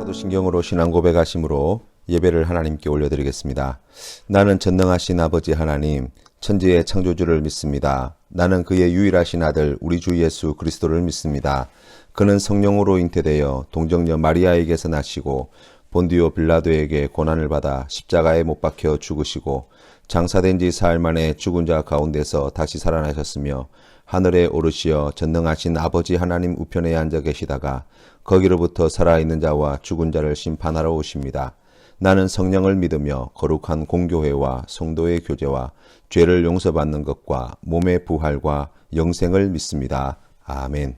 사도신경으로 신앙 고백하심으로 예배를 하나님께 올려드리겠습니다. 나는 전능하신 아버지 하나님, 천지의 창조주를 믿습니다. 나는 그의 유일하신 아들 우리 주 예수 그리스도를 믿습니다. 그는 성령으로 잉태되어 동정녀 마리아에게서 나시고 본디오 빌라도에게 고난을 받아 십자가에 못 박혀 죽으시고 장사된 지 사흘 만에 죽은 자 가운데서 다시 살아나셨으며 하늘에 오르시어 전능하신 아버지 하나님 우편에 앉아 계시다가 거기로부터 살아있는 자와 죽은 자를 심판하러 오십니다. 나는 성령을 믿으며 거룩한 공교회와 성도의 교제와 죄를 용서받는 것과 몸의 부활과 영생을 믿습니다. 아멘.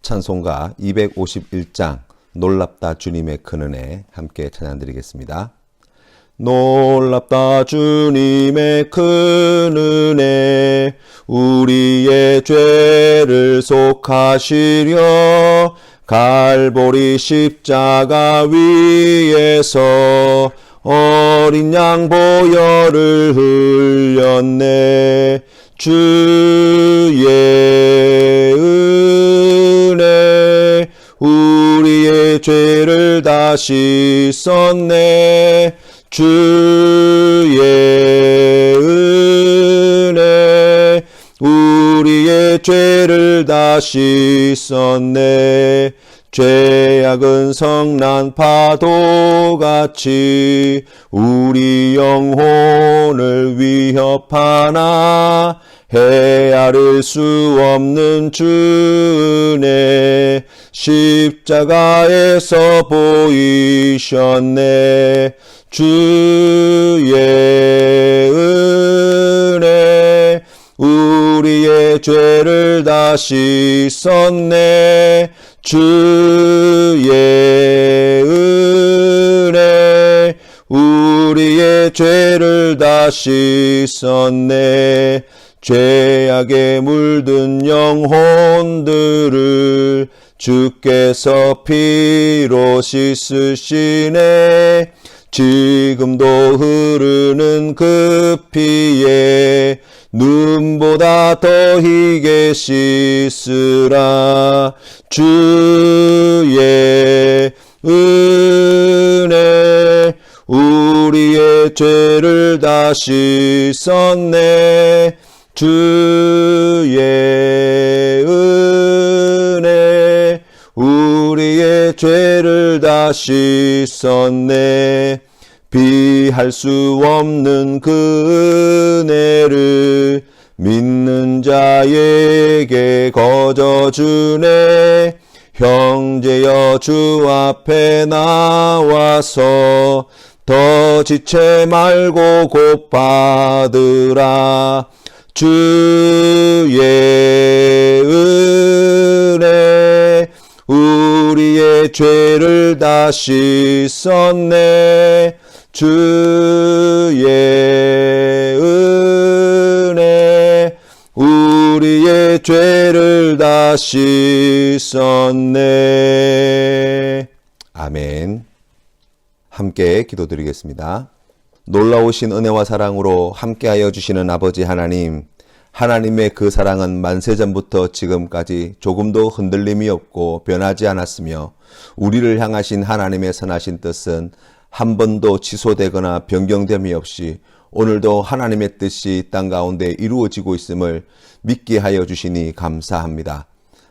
찬송가 251장 놀랍다 주님의 큰 은혜 함께 찬양드리겠습니다. 놀랍다 주님의 큰 은혜 우리의 죄를 속하시려 갈보리 십자가 위에서 어린 양 보혈을 흘렸네. 주의 은혜 우리의 죄를 다 씻었네. 주의 은혜 우리의 죄를 다 씻었네. 죄악은 성난 파도같이 우리 영혼을 위협하나 헤아릴 수 없는 주 은혜 십자가에서 보이셨네. 주의 은혜 우리의 죄를 다 씻었네. 주의 은혜 우리의 죄를 다 씻었네. 죄악에 물든 영혼들을 주께서 피로 씻으시네. 지금도 흐르는 그 피에 눈보다 더 희게 씻으라. 주의 은혜 우리의 죄를 다 씻었네. 주의 은혜 우리의 죄를 다 씻었네. 비할 수 없는 그 은혜를 믿는 자에게 거저주네. 형제여 주 앞에 나와서 더 지체 말고 곧 받으라. 주의 은혜 우리의 죄를 다 씻었네. 주의 은혜 우리의 죄를 다 씻었네. 아멘. 함께 기도드리겠습니다. 놀라우신 은혜와 사랑으로 함께하여 주시는 아버지 하나님, 하나님의 그 사랑은 만세전부터 지금까지 조금도 흔들림이 없고 변하지 않았으며 우리를 향하신 하나님의 선하신 뜻은 한 번도 취소되거나 변경됨이 없이 오늘도 하나님의 뜻이 땅 가운데 이루어지고 있음을 믿게 하여 주시니 감사합니다.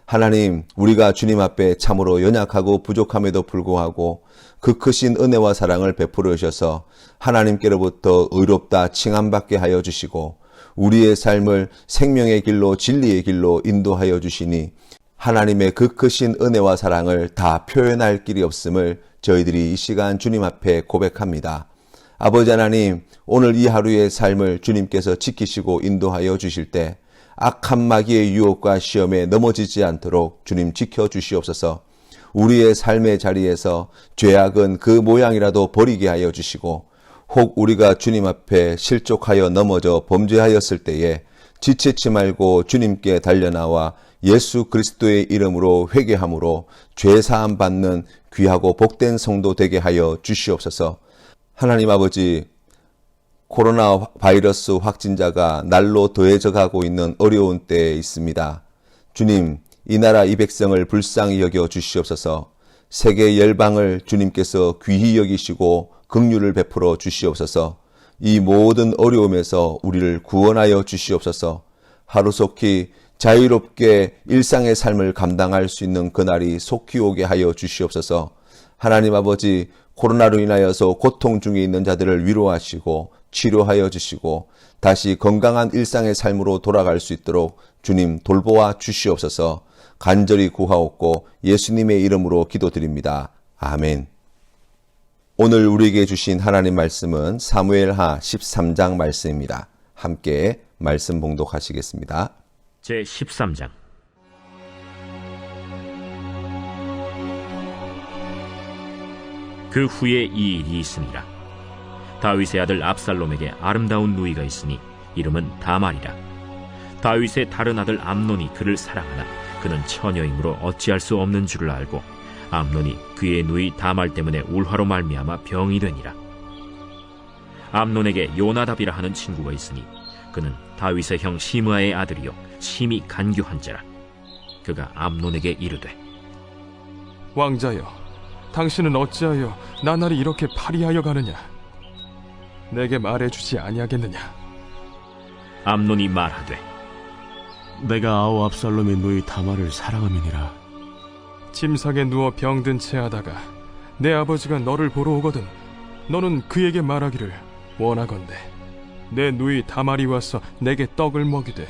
하나님, 우리가 주님 앞에 참으로 연약하고 부족함에도 불구하고 그 크신 은혜와 사랑을 베풀어 주셔서 하나님께로부터 의롭다 칭함받게 하여 주시고 우리의 삶을 생명의 길로 진리의 길로 인도하여 주시니 하나님의 그 크신 은혜와 사랑을 다 표현할 길이 없음을 저희들이 이 시간 주님 앞에 고백합니다. 아버지 하나님, 오늘 이 하루의 삶을 주님께서 지키시고 인도하여 주실 때 악한 마귀의 유혹과 시험에 넘어지지 않도록 주님 지켜주시옵소서. 우리의 삶의 자리에서 죄악은 그 모양이라도 버리게 하여 주시고 혹 우리가 주님 앞에 실족하여 넘어져 범죄하였을 때에 지체치 말고 주님께 달려나와 예수 그리스도의 이름으로 회개함으로 죄사함 받는 귀하고 복된 성도 되게 하여 주시옵소서. 하나님 아버지, 코로나 바이러스 확진자가 날로 더해져 가고 있는 어려운 때에 있습니다. 주님, 이 나라 이 백성을 불쌍히 여겨 주시옵소서. 세계 열방을 주님께서 귀히 여기시고 긍휼을 베풀어 주시옵소서. 이 모든 어려움에서 우리를 구원하여 주시옵소서. 하루속히 자유롭게 일상의 삶을 감당할 수 있는 그날이 속히 오게 하여 주시옵소서. 하나님 아버지, 코로나로 인하여서 고통 중에 있는 자들을 위로하시고 치료하여 주시고 다시 건강한 일상의 삶으로 돌아갈 수 있도록 주님 돌보아 주시옵소서. 간절히 구하옵고 예수님의 이름으로 기도드립니다. 아멘. 오늘 우리에게 주신 하나님 말씀은 사무엘하 13장 말씀입니다. 함께 말씀 봉독하시겠습니다. 제 13장. 그 후에 이 일이 있으니라. 다윗의 아들 압살롬에게 아름다운 누이가 있으니 이름은 다말이라. 다윗의 다른 아들 암논이 그를 사랑하나 그는 처녀이므로 어찌할 수 없는 줄을 알고 암논이 그의 누이 다말 때문에 울화로 말미암아 병이 되니라. 암논에게 요나답이라 하는 친구가 있으니 그는 다윗의 형 시므아의 아들이요 심히 간교한 자라. 그가 암논에게 이르되, 왕자여, 당신은 어찌하여 나날이 이렇게 파리하여 가느냐? 내게 말해주지 아니하겠느냐? 암논이 말하되, 내가 아우 압살롬의 누이 다말을 사랑함이니라. 침상에 누워 병든 채 하다가 내 아버지가 너를 보러 오거든 너는 그에게 말하기를, 원하건대 내 누이 다말이 와서 내게 떡을 먹이되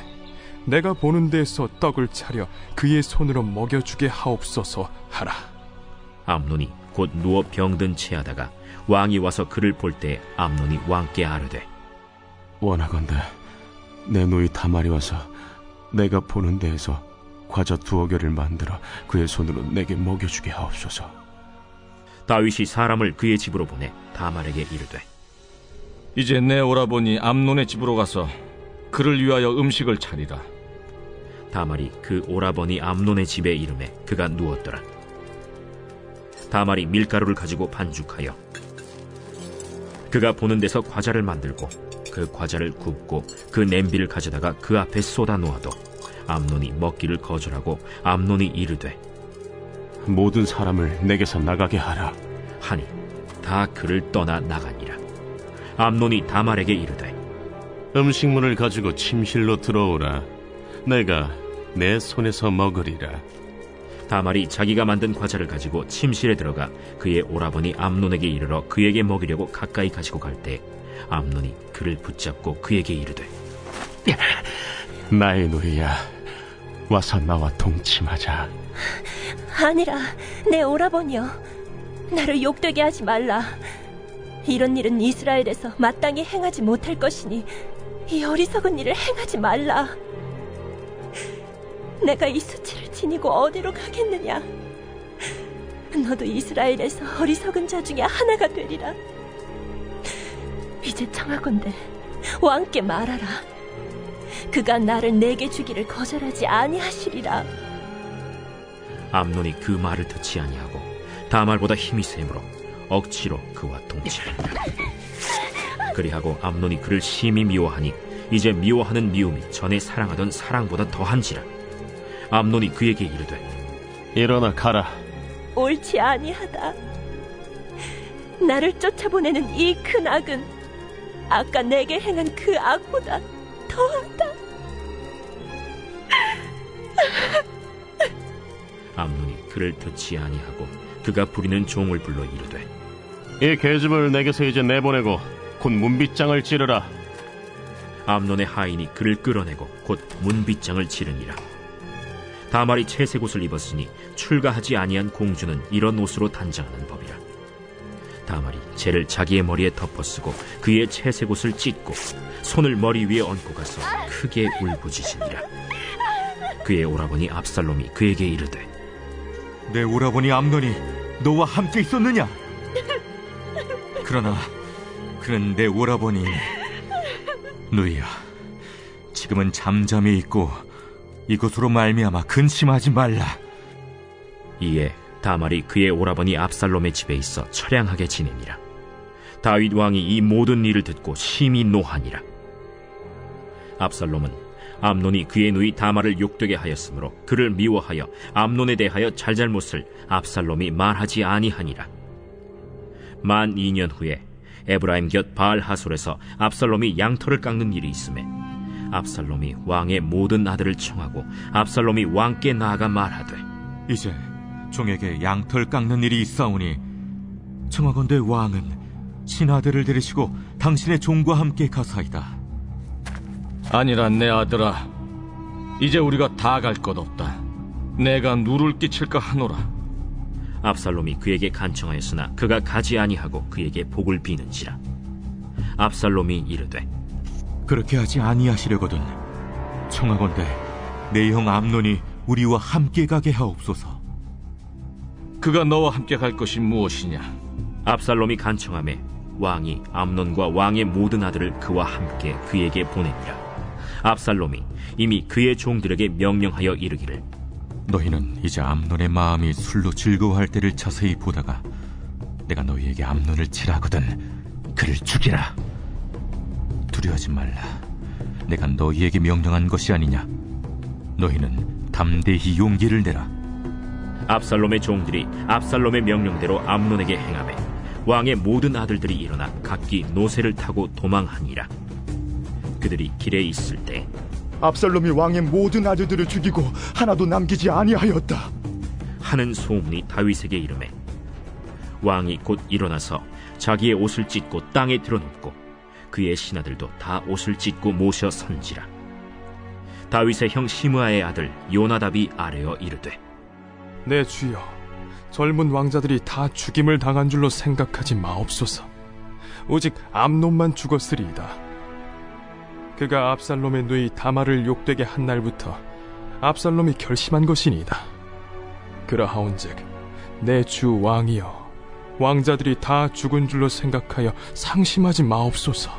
내가 보는 데에서 떡을 차려 그의 손으로 먹여주게 하옵소서 하라. 암논이 곧 누워 병든 채 하다가 왕이 와서 그를 볼 때 암논이 왕께 아뢰되, 원하건대 내 누이 다말이 와서 내가 보는 데에서 과자 2개를 만들어 그의 손으로 내게 먹여주게 하옵소서. 다윗이 사람을 그의 집으로 보내 다말에게 이르되, 이제 내 오라버니 암논의 집으로 가서 그를 위하여 음식을 차리라. 다말이 그 오라버니 암논의 집에 이르매 그가 누웠더라. 다말이 밀가루를 가지고 반죽하여 그가 보는 데서 과자를 만들고 그 과자를 굽고 그 냄비를 가져다가 그 앞에 쏟아 놓아도 암논이 먹기를 거절하고 암논이 이르되, 모든 사람을 내게서 나가게 하라 하니 다 그를 떠나 나가니라. 암논이 다말에게 이르되, 음식물을 가지고 침실로 들어오라. 내가 내 손에서 먹으리라. 다말이 자기가 만든 과자를 가지고 침실에 들어가 그의 오라버니 암논에게 이르러 그에게 먹이려고 가까이 가지고 갈 때 암논이 그를 붙잡고 그에게 이르되, 나의 누이야, 와서 나와 동침하자. 아니라 내 오라버니여, 나를 욕되게 하지 말라. 이런 일은 이스라엘에서 마땅히 행하지 못할 것이니 이 어리석은 일을 행하지 말라. 내가 이 수치를 지니고 어디로 가겠느냐? 너도 이스라엘에서 어리석은 자 중에 하나가 되리라. 이제 청하건대 왕께 말하라. 그가 나를 내게 주기를 거절하지 아니하시리라. 암논이 그 말을 듣지 아니하고 다말보다 힘이 세므로 억지로 그와 동침하니라. 그리하고 암논이 그를 심히 미워하니 이제 미워하는 미움이 전에 사랑하던 사랑보다 더한지라. 암논이 그에게 이르되, 일어나 가라. 옳지 아니하다. 나를 쫓아보내는 이 큰 악은 아까 내게 행한 그 악보다 더하다. 암논이 그를 듣지 아니하고 그가 부리는 종을 불러 이르되, 이 계집을 내게서 이제 내보내고 곧 문빗장을 찌르라. 암논의 하인이 그를 끌어내고 곧 문빗장을 치르니라. 다말이 채색 옷을 입었으니 출가하지 아니한 공주는 이런 옷으로 단장하는 법이라. 다말이 재를 자기의 머리에 덮어쓰고 그의 채색 옷을 찢고 손을 머리 위에 얹고 가서 크게 울부짖으니라. 그의 오라버니 압살롬이 그에게 이르되, 내 오라버니 암논이 너와 함께 있었느냐? 그러나 그는 내 오라버니. 누이야, 지금은 잠잠히 있고 이것으로 말미암아 근심하지 말라. 이에 다말이 그의 오라버니 압살롬의 집에 있어 처량하게 지내니라. 다윗 왕이 이 모든 일을 듣고 심히 노하니라. 압살롬은 암논이 그의 누이 다말을 욕되게 하였으므로 그를 미워하여 암논에 대하여 잘잘못을 압살롬이 말하지 아니하니라. 만 2년 후에 에브라임 곁 바알 하솔에서 압살롬이 양털을 깎는 일이 있음에 압살롬이 왕의 모든 아들을 청하고 압살롬이 왕께 나아가 말하되 이제 종에게 양털 깎는 일이 있사오니 청하건대 왕은 신하들을 데리시고 당신의 종과 함께 가사이다. 아니라 내 아들아, 이제 우리가 다 갈 것 없다. 내가 누를 끼칠까 하노라. 압살롬이 그에게 간청하였으나 그가 가지 아니하고 그에게 복을 비는지라. 압살롬이 이르되 그렇게 하지 아니하시려거든 청하건대 내 형 암논이 우리와 함께 가게 하옵소서. 그가 너와 함께 갈 것이 무엇이냐? 압살롬이 간청하매 왕이 암논과 왕의 모든 아들을 그와 함께 그에게 보내니라. 압살롬이 이미 그의 종들에게 명령하여 이르기를 너희는 이제 암논의 마음이 술로 즐거워할 때를 자세히 보다가 내가 너희에게 암논을 치라거든 그를 죽이라. 두려워하지 말라. 내가 너희에게 명령한 것이 아니냐. 너희는 담대히 용기를 내라. 압살롬의 종들이 압살롬의 명령대로 암논에게 행하매 왕의 모든 아들들이 일어나 각기 노새를 타고 도망하니라. 그들이 길에 있을 때 압살롬이 왕의 모든 아들들을 죽이고 하나도 남기지 아니하였다 하는 소문이 다윗에게 이르매 왕이 곧 일어나서 자기의 옷을 찢고 땅에 드러눕고 그의 신하들도 다 옷을 찢고 모셔 선지라. 다윗의 형 시므아의 아들 요나답이 아뢰어 이르되 내 주여, 젊은 왕자들이 다 죽임을 당한 줄로 생각하지 마옵소서. 오직 암논만 죽었으리이다. 그가 압살롬의 누이 다말을 욕되게 한 날부터 압살롬이 결심한 것이니이다. 그러하온즉 내 주 왕이여, 왕자들이 다 죽은 줄로 생각하여 상심하지 마옵소서.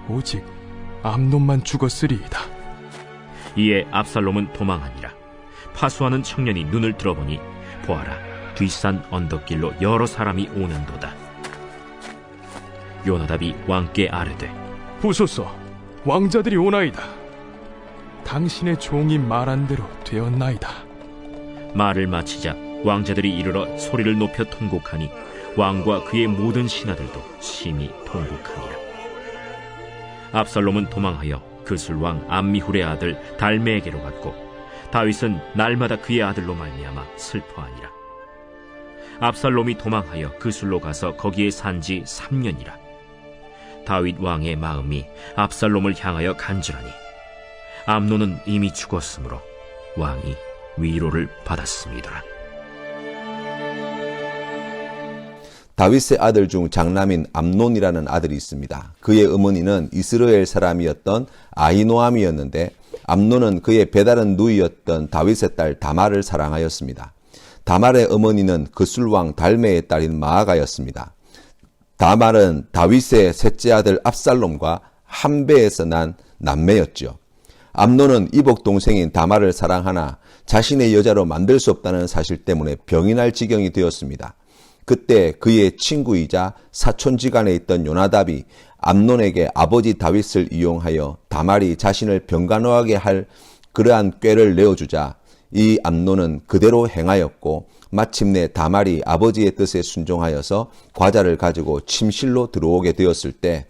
오직 암논만 죽었으리이다. 이에 압살롬은 도망하니라. 파수하는 청년이 눈을 들어보니 보아라, 뒷산 언덕길로 여러 사람이 오는도다. 요나답이 왕께 아뢰되 보소서, 왕자들이 오나이다. 당신의 종이 말한 대로 되었나이다. 말을 마치자 왕자들이 이르러 소리를 높여 통곡하니 왕과 그의 모든 신하들도 심히 통곡하니라. 압살롬은 도망하여 그술왕 암미훌의 아들 달메에게로 갔고 다윗은 날마다 그의 아들로 말미암아 슬퍼하니라. 압살롬이 도망하여 그술로 가서 거기에 산지 3년이라. 다윗 왕의 마음이 압살롬을 향하여 간절하니 암논은 이미 죽었으므로 왕이 위로를 받았습니다. 다윗의 아들 중 장남인 암논이라는 아들이 있습니다. 그의 어머니는 이스라엘 사람이었던 아히노암이었는데 암논은 그의 배다른 누이였던 다윗의 딸 다말을 사랑하였습니다. 다말의 어머니는 그술왕 달메의 딸인 마아가였습니다. 다말은 다윗의 셋째 아들 압살롬과 한 배에서 난 남매였죠. 암논은 이복 동생인 다말을 사랑하나 자신의 여자로 만들 수 없다는 사실 때문에 병이 날 지경이 되었습니다. 그때 그의 친구이자 사촌지간에 있던 요나답이 암논에게 아버지 다윗을 이용하여 다말이 자신을 병간호하게 할 그러한 꾀를 내어주자 이 암논은 그대로 행하였고 마침내 다말이 아버지의 뜻에 순종하여서 과자를 가지고 침실로 들어오게 되었을 때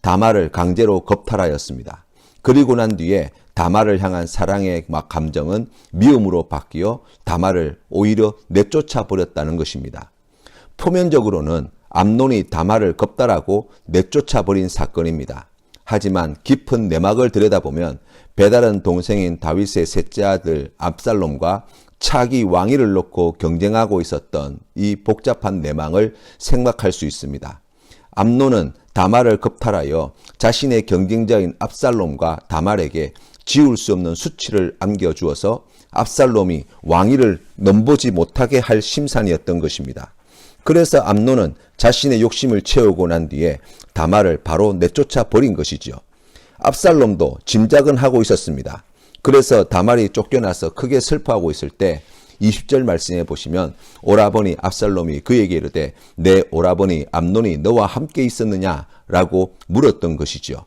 다말을 강제로 겁탈하였습니다. 그리고 난 뒤에 다말을 향한 사랑의 감정은 미움으로 바뀌어 다말을 오히려 내쫓아 버렸다는 것입니다. 표면적으로는 암논이 다말을 겁탈하고 내쫓아 버린 사건입니다. 하지만 깊은 내막을 들여다보면 배다른 동생인 다윗의 셋째 아들 압살롬과 차기 왕위를 놓고 경쟁하고 있었던 이 복잡한 내막을 생각할 수 있습니다. 암논은 다말을 겁탈하여 자신의 경쟁자인 압살롬과 다말에게 지울 수 없는 수치를 안겨주어서 압살롬이 왕위를 넘보지 못하게 할 심산이었던 것입니다. 그래서 암논은 자신의 욕심을 채우고 난 뒤에 다말을 바로 내쫓아 버린 것이죠. 압살롬도 짐작은 하고 있었습니다. 그래서 다말이 쫓겨나서 크게 슬퍼하고 있을 때 20절 말씀에 보시면 오라버니 압살롬이 그에게 이르되 내 오라버니 암논이 너와 함께 있었느냐라고 물었던 것이죠.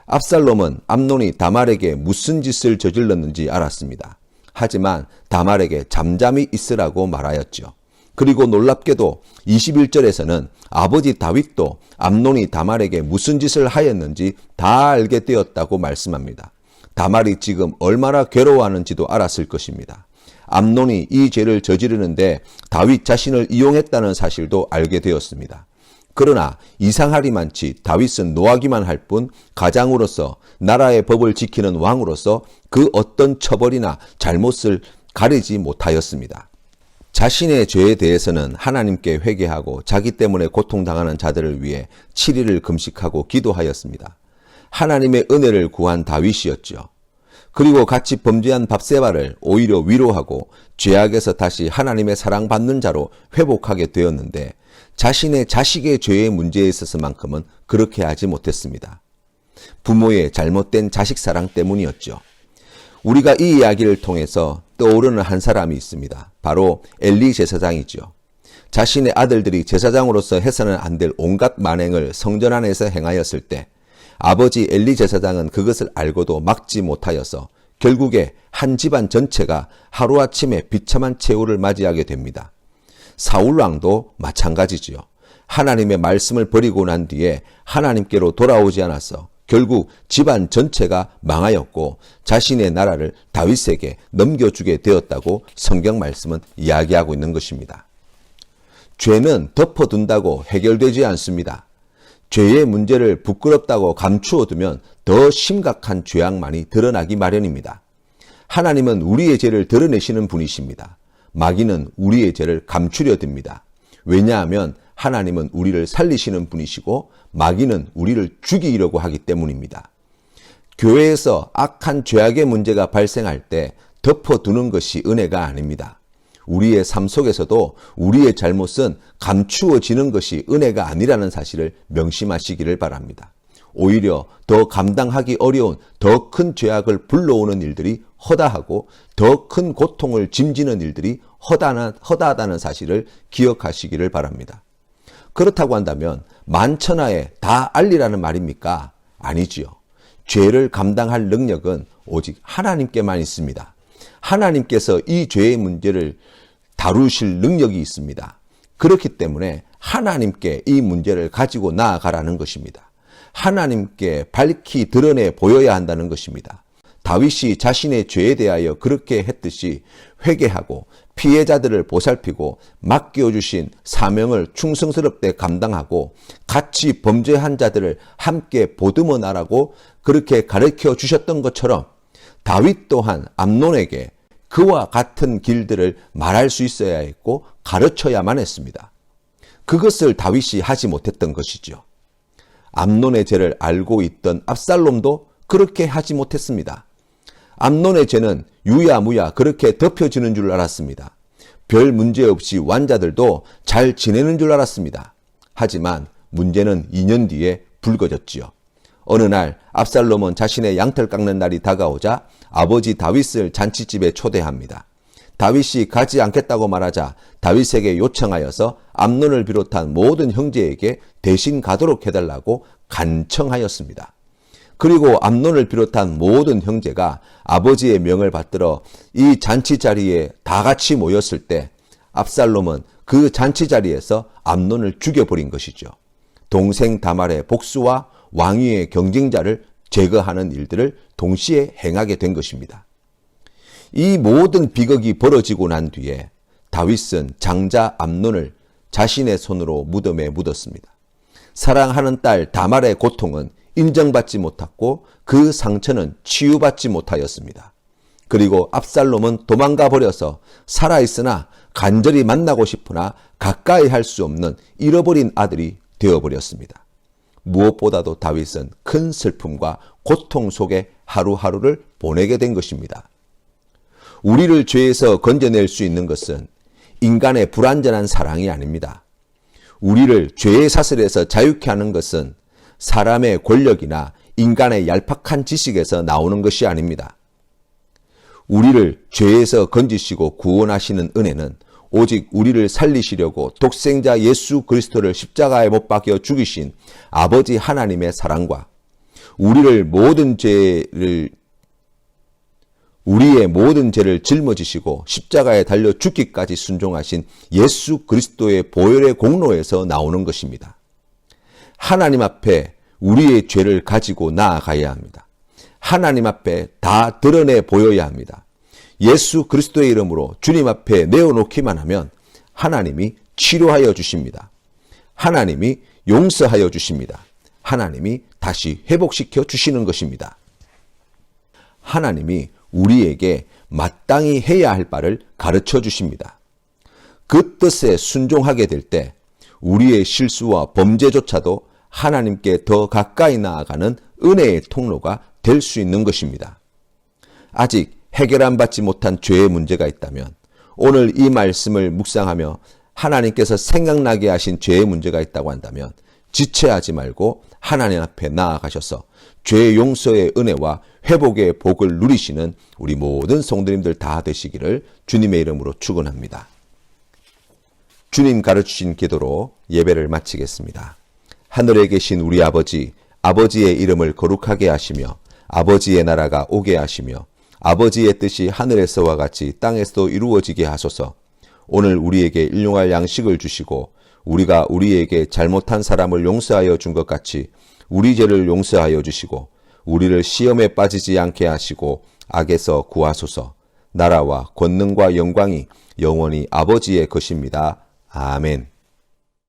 압살롬은 암논이 다말에게 무슨 짓을 저질렀는지 알았습니다. 하지만 다말에게 잠잠히 있으라고 말하였죠. 그리고 놀랍게도 21절에서는 아버지 다윗도 암논이 다말에게 무슨 짓을 하였는지 다 알게 되었다고 말씀합니다. 다말이 지금 얼마나 괴로워하는지도 알았을 것입니다. 암논이 이 죄를 저지르는데 다윗 자신을 이용했다는 사실도 알게 되었습니다. 그러나 이상하리만치 다윗은 노하기만 할 뿐 가장으로서 나라의 법을 지키는 왕으로서 그 어떤 처벌이나 잘못을 가리지 못하였습니다. 자신의 죄에 대해서는 하나님께 회개하고 자기 때문에 고통당하는 자들을 위해 7일을 금식하고 기도하였습니다. 하나님의 은혜를 구한 다윗이었죠. 그리고 같이 범죄한 밧세바를 오히려 위로하고 죄악에서 다시 하나님의 사랑받는 자로 회복하게 되었는데 자신의 자식의 죄의 문제에 있어서만큼은 그렇게 하지 못했습니다. 부모의 잘못된 자식 사랑 때문이었죠. 우리가 이 이야기를 통해서 떠오르는 한 사람이 있습니다. 바로 엘리 제사장이죠. 자신의 아들들이 제사장으로서 해서는 안 될 온갖 만행을 성전 안에서 행하였을 때 아버지 엘리 제사장은 그것을 알고도 막지 못하여서 결국에 한 집안 전체가 하루아침에 비참한 최후를 맞이하게 됩니다. 사울왕도 마찬가지지요. 하나님의 말씀을 버리고 난 뒤에 하나님께로 돌아오지 않아서 결국 집안 전체가 망하였고 자신의 나라를 다윗에게 넘겨주게 되었다고 성경 말씀은 이야기하고 있는 것입니다. 죄는 덮어둔다고 해결되지 않습니다. 죄의 문제를 부끄럽다고 감추어두면 더 심각한 죄악만이 드러나기 마련입니다. 하나님은 우리의 죄를 드러내시는 분이십니다. 마귀는 우리의 죄를 감추려 듭니다. 왜냐하면 하나님은 우리를 살리시는 분이시고 마귀는 우리를 죽이려고 하기 때문입니다. 교회에서 악한 죄악의 문제가 발생할 때 덮어두는 것이 은혜가 아닙니다. 우리의 삶 속에서도 우리의 잘못은 감추어지는 것이 은혜가 아니라는 사실을 명심하시기를 바랍니다. 오히려 더 감당하기 어려운 더 큰 죄악을 불러오는 일들이 허다하고 더 큰 고통을 짐지는 일들이 허다하다는 사실을 기억하시기를 바랍니다. 그렇다고 한다면 만천하에 다 알리라는 말입니까? 아니지요. 죄를 감당할 능력은 오직 하나님께만 있습니다. 하나님께서 이 죄의 문제를 다루실 능력이 있습니다. 그렇기 때문에 하나님께 이 문제를 가지고 나아가라는 것입니다. 하나님께 밝히 드러내 보여야 한다는 것입니다. 다윗이 자신의 죄에 대하여 그렇게 했듯이 회개하고 피해자들을 보살피고 맡겨주신 사명을 충성스럽게 감당하고 같이 범죄한 자들을 함께 보듬어 나라고 그렇게 가르쳐 주셨던 것처럼 다윗 또한 암논에게 그와 같은 길들을 말할 수 있어야 했고 가르쳐야만 했습니다. 그것을 다윗이 하지 못했던 것이죠. 암논의 죄를 알고 있던 압살롬도 그렇게 하지 못했습니다. 암논의 죄는 유야무야 그렇게 덮여지는 줄 알았습니다. 별 문제 없이 왕자들도 잘 지내는 줄 알았습니다. 하지만 문제는 2년 뒤에 불거졌지요. 어느 날 압살롬은 자신의 양털 깎는 날이 다가오자 아버지 다윗을 잔치집에 초대합니다. 다윗이 가지 않겠다고 말하자 다윗에게 요청하여서 암논을 비롯한 모든 형제에게 대신 가도록 해달라고 간청하였습니다. 그리고 암논을 비롯한 모든 형제가 아버지의 명을 받들어 이 잔치 자리에 다 같이 모였을 때 압살롬은 그 잔치 자리에서 암논을 죽여버린 것이죠. 동생 다말의 복수와 왕위의 경쟁자를 제거하는 일들을 동시에 행하게 된 것입니다. 이 모든 비극이 벌어지고 난 뒤에 다윗은 장자 암논을 자신의 손으로 무덤에 묻었습니다. 사랑하는 딸 다말의 고통은 인정받지 못했고 그 상처는 치유받지 못하였습니다. 그리고 압살롬은 도망가 버려서 살아있으나 간절히 만나고 싶으나 가까이 할 수 없는 잃어버린 아들이 되어버렸습니다. 무엇보다도 다윗은 큰 슬픔과 고통 속에 하루하루를 보내게 된 것입니다. 우리를 죄에서 건져낼 수 있는 것은 인간의 불완전한 사랑이 아닙니다. 우리를 죄의 사슬에서 자유케 하는 것은 사람의 권력이나 인간의 얄팍한 지식에서 나오는 것이 아닙니다. 우리를 죄에서 건지시고 구원하시는 은혜는 오직 우리를 살리시려고 독생자 예수 그리스도를 십자가에 못 박여 죽이신 아버지 하나님의 사랑과 우리의 모든 죄를 짊어지시고 십자가에 달려 죽기까지 순종하신 예수 그리스도의 보혈의 공로에서 나오는 것입니다. 하나님 앞에 우리의 죄를 가지고 나아가야 합니다. 하나님 앞에 다 드러내 보여야 합니다. 예수 그리스도의 이름으로 주님 앞에 내어놓기만 하면 하나님이 치료하여 주십니다. 하나님이 용서하여 주십니다. 하나님이 다시 회복시켜 주시는 것입니다. 하나님이 우리에게 마땅히 해야 할 바를 가르쳐 주십니다. 그 뜻에 순종하게 될 때 우리의 실수와 범죄조차도 하나님께 더 가까이 나아가는 은혜의 통로가 될 수 있는 것입니다. 아직 해결 받지 못한 죄의 문제가 있다면 오늘 이 말씀을 묵상하며 하나님께서 생각나게 하신 죄의 문제가 있다고 한다면 지체하지 말고 하나님 앞에 나아가셔서 죄 용서의 은혜와 회복의 복을 누리시는 우리 모든 성도님들 다 되시기를 주님의 이름으로 축원합니다. 주님 가르치신 기도로 예배를 마치겠습니다. 하늘에 계신 우리 아버지, 아버지의 이름을 거룩하게 하시며 아버지의 나라가 오게 하시며 아버지의 뜻이 하늘에서와 같이 땅에서도 이루어지게 하소서. 오늘 우리에게 일용할 양식을 주시고 우리가 우리에게 잘못한 사람을 용서하여 준 것 같이 우리 죄를 용서하여 주시고 우리를 시험에 빠지지 않게 하시고 악에서 구하소서. 나라와 권능과 영광이 영원히 아버지의 것입니다. 아멘.